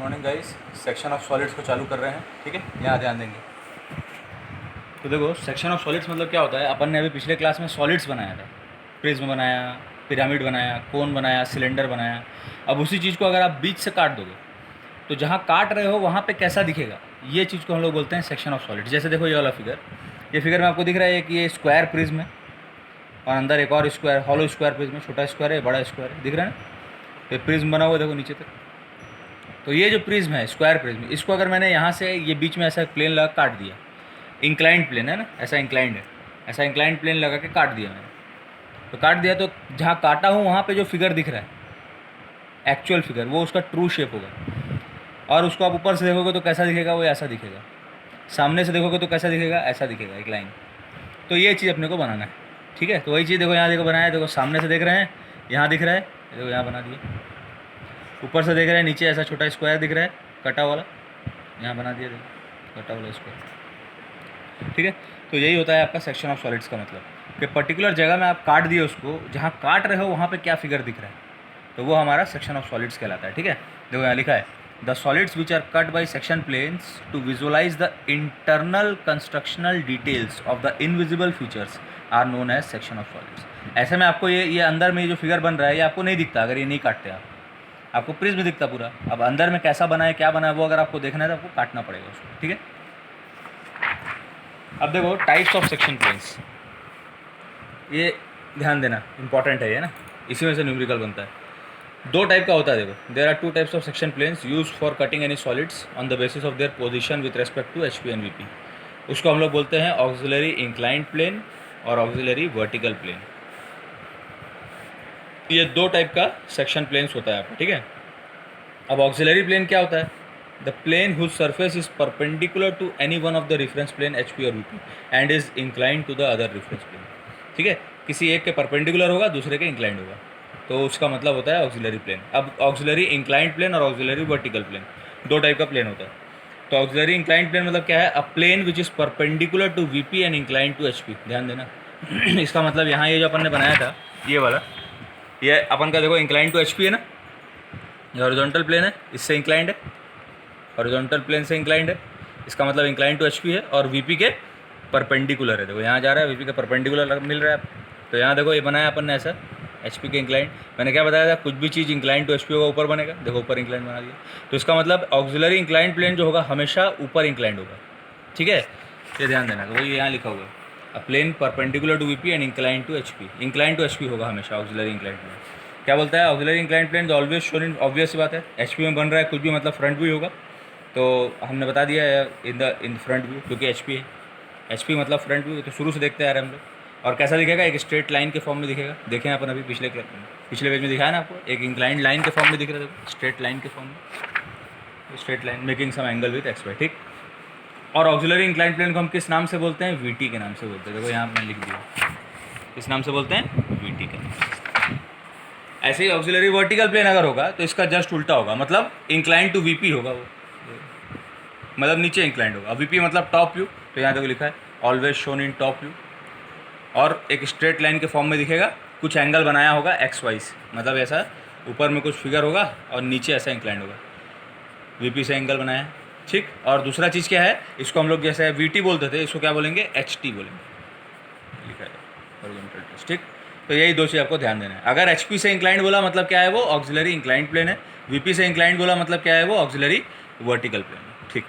Morning guys. Section of solids को चालू कर रहे हैं, ठीक है। यहाँ ध्यान देंगे। तो देखो, सेक्शन ऑफ सॉलिड्स मतलब क्या होता है। अपन ने अभी पिछले क्लास में सॉलिड्स बनाया था, प्रिज्म बनाया, पिरामिड बनाया, कोन बनाया, सिलेंडर बनाया। अब उसी चीज़ को अगर आप बीच से काट दोगे तो जहाँ काट रहे हो वहाँ पे कैसा दिखेगा, ये चीज़ को हम लोग बोलते हैं सेक्शन ऑफ सॉलिड्स। जैसे देखो ये वाला फिगर, ये फिगर में आपको दिख रहा है कि ये स्क्वायर प्रिज्म है और अंदर एक और स्क्वायर, हॉलो स्क्वायर प्रिज्म है। छोटा स्क्वायर है, बड़ा स्क्वायर है, दिख रहा है ना। ये प्रिज्म बना हुआ है, देखो नीचे तक। तो ये जो प्रिज्म है, स्क्वायर प्रिज्म, इसको अगर मैंने यहाँ से ये बीच में ऐसा प्लेन लगा काट दिया, इंक्लाइंड प्लेन है ना, ऐसा इंक्लाइंड है, ऐसा इंक्लाइंड प्लेन लगा के काट दिया मैंने। तो काट दिया तो जहाँ काटा हूँ वहाँ पे जो फिगर दिख रहा है, एक्चुअल फिगर, वो उसका ट्रू शेप होगा। और उसको आप ऊपर से देखोगे तो कैसा दिखेगा, वो ऐसा दिखेगा। सामने से देखोगे तो कैसा दिखेगा, ऐसा दिखेगा, एक लाइन। तो ये चीज़ अपने को बनाना है, ठीक है। तो वही चीज़ देखो, यहाँ देखो बनाया है, देखो सामने से देख रहे हैं, यहाँ दिख रहा है, देखो यहाँ बना दिया। ऊपर से देख रहे हैं, नीचे ऐसा छोटा स्क्वायर दिख रहा है, कटा वाला, यहाँ बना दिया, देखो कटा वाला स्क्वायर, ठीक है। तो यही होता है आपका सेक्शन ऑफ सॉलिड्स का मतलब, कि पर्टिकुलर जगह में आप काट दिए उसको, जहाँ काट रहे हो वहाँ पे क्या फिगर दिख रहा है, तो वो हमारा सेक्शन ऑफ सॉलिड्स कहलाता है, ठीक है। देखो यहाँ लिखा है, the solids which are cut by section planes to visualise the internal constructional details of the invisible features are known as section of solids. ऐसे में आपको ये अंदर में जो फिगर बन रहा है, ये आपको नहीं दिखता अगर ये नहीं काटते आप, आपको प्रिज्म दिखता पूरा। अब अंदर में कैसा बना है, क्या बना है, वो अगर आपको देखना है तो आपको काटना पड़ेगा उसको, ठीक है। अब देखो टाइप्स ऑफ सेक्शन प्लेन्स, ये ध्यान देना, इंपॉर्टेंट है ये ना, इसी में से न्यूमेरिकल बनता है। दो टाइप का होता है, देखो there are two types of section planes use for cutting any solids on the basis of their position with respect to HP and VP. उसको हम लोग बोलते हैं ऑक्सिलरी इंक्लाइंड प्लेन और ऑक्सिलरी वर्टिकल प्लेन। ये दो टाइप का section planes होता है आपका, ठीक है। अब ऑक्सिलरी प्लेन क्या होता है, the plane whose surface is perpendicular to any one of the reference plane H P और V P and is inclined to the other reference plane, ठीक है। किसी एक के परपेंडिकुलर होगा, दूसरे के इंक्लाइंड होगा, तो उसका मतलब होता है ऑक्सिलरी प्लेन। अब ऑक्सिलरी इंक्लाइंड प्लेन और ऑक्सिलरी वर्टिकल प्लेन, दो टाइप का प्लेन होता है। तो ऑक्सिलरी इंक्लाइंड प्लेन मतलब क्या है, a plane which is perpendicular to V P and inclined to H P. ध्यान देना इसका मतलब यहाँ ये जो अपन ने बनाया था, ये वाला, ये अपन का देखो इंक्लाइंड टू एच पी है ना, ये हॉरिजॉन्टल प्लेन है, इससे इंक्लाइंड है, हॉरिजॉन्टल प्लेन से इंक्लाइंड है, इसका मतलब इंक्लाइंड टू एचपी है, और वीपी के परपेंडिकुलर है। देखो यहाँ जा रहा है, वीपी के परपेंडिकुलर मिल रहा है। तो यहाँ देखो ये बनाया अपन ने ऐसा, एचपी के इंक्लाइंड। मैंने क्या बताया था, कुछ भी चीज़ इंक्लाइंड टू एचपी होगा ऊपर बनेगा, देखो ऊपर इंक्लाइंड बना दिया। तो इसका मतलब ऑक्सिलरी इंक्लाइंड प्लेन जो होगा हमेशा ऊपर इंक्लाइंड होगा, ठीक है। ये ध्यान देना, तो वही यहाँ लिखा हुआ है, a plane perpendicular to VP and inclined to HP. Inclined to HP होगा हमेशा ऑक्सिलरी इंक्लाइंड प्लेन। क्या बोलता है, ऑक्सिलरी इंक्लाइंड प्लेन जो ऑलवेज शोन इन, ऑब्वियस बात है, एचपी में बन रहा है कुछ भी, मतलब फ्रंट व्यू होगा। तो हमने बता दिया है इन फ्रंट व्यू, क्योंकि एचपी है, एचपी मतलब फ्रंट व्यू, तो शुरू से देखते आ रहे हैं हम लोग। और कैसा दिखेगा, एक स्ट्रेट लाइन के फॉर्म में दिखेगा। देखें अपन अभी पिछले पेज में दिखाया ना आपको, एक इंक्लाइंड लाइन के फॉर्म में दिख रहा है, स्ट्रेट लाइन के फॉर्म में, straight line making some angle with X Y, ठीक। और ऑक्सिलरी इंक्लाइंड प्लेन को हम किस नाम से बोलते हैं, वीटी के नाम से बोलते हैं। देखो यहाँ मैंने लिख दिया, किस नाम से बोलते हैं, वीटी के नाम से। ऐसे ही ऑक्सिलरी वर्टिकल प्लेन अगर होगा तो इसका जस्ट उल्टा होगा, मतलब इंक्लाइंड टू वीपी होगा वो, मतलब नीचे इंक्लाइंड होगा। वीपी मतलब टॉप व्यू, तो यहाँ देखो लिखा है ऑलवेज शोन इन टॉप व्यू। और एक स्ट्रेट लाइन के फॉर्म में दिखेगा, कुछ एंगल बनाया होगा एक्स वाइज, मतलब ऐसा ऊपर में कुछ फिगर होगा और नीचे ऐसा इंक्लाइंड होगा, वीपी से एंगल बनाया, ठीक। और दूसरा चीज़ क्या है, इसको हम लोग जैसे वीटी बोलते थे, इसको क्या बोलेंगे, एच टी बोलेंगे, लिखा है हॉरिजॉन्टल ट्विस्ट, ठीक। तो यही दो चीज़ आपको ध्यान देना है। अगर एचपी से इंक्लाइंड बोला मतलब क्या है, वो ऑक्सिलरी इंक्लाइंड प्लेन है। वीपी से इंक्लाइंड बोला मतलब क्या है, वो ऑक्सिलरी वर्टिकल प्लेन है, ठीक।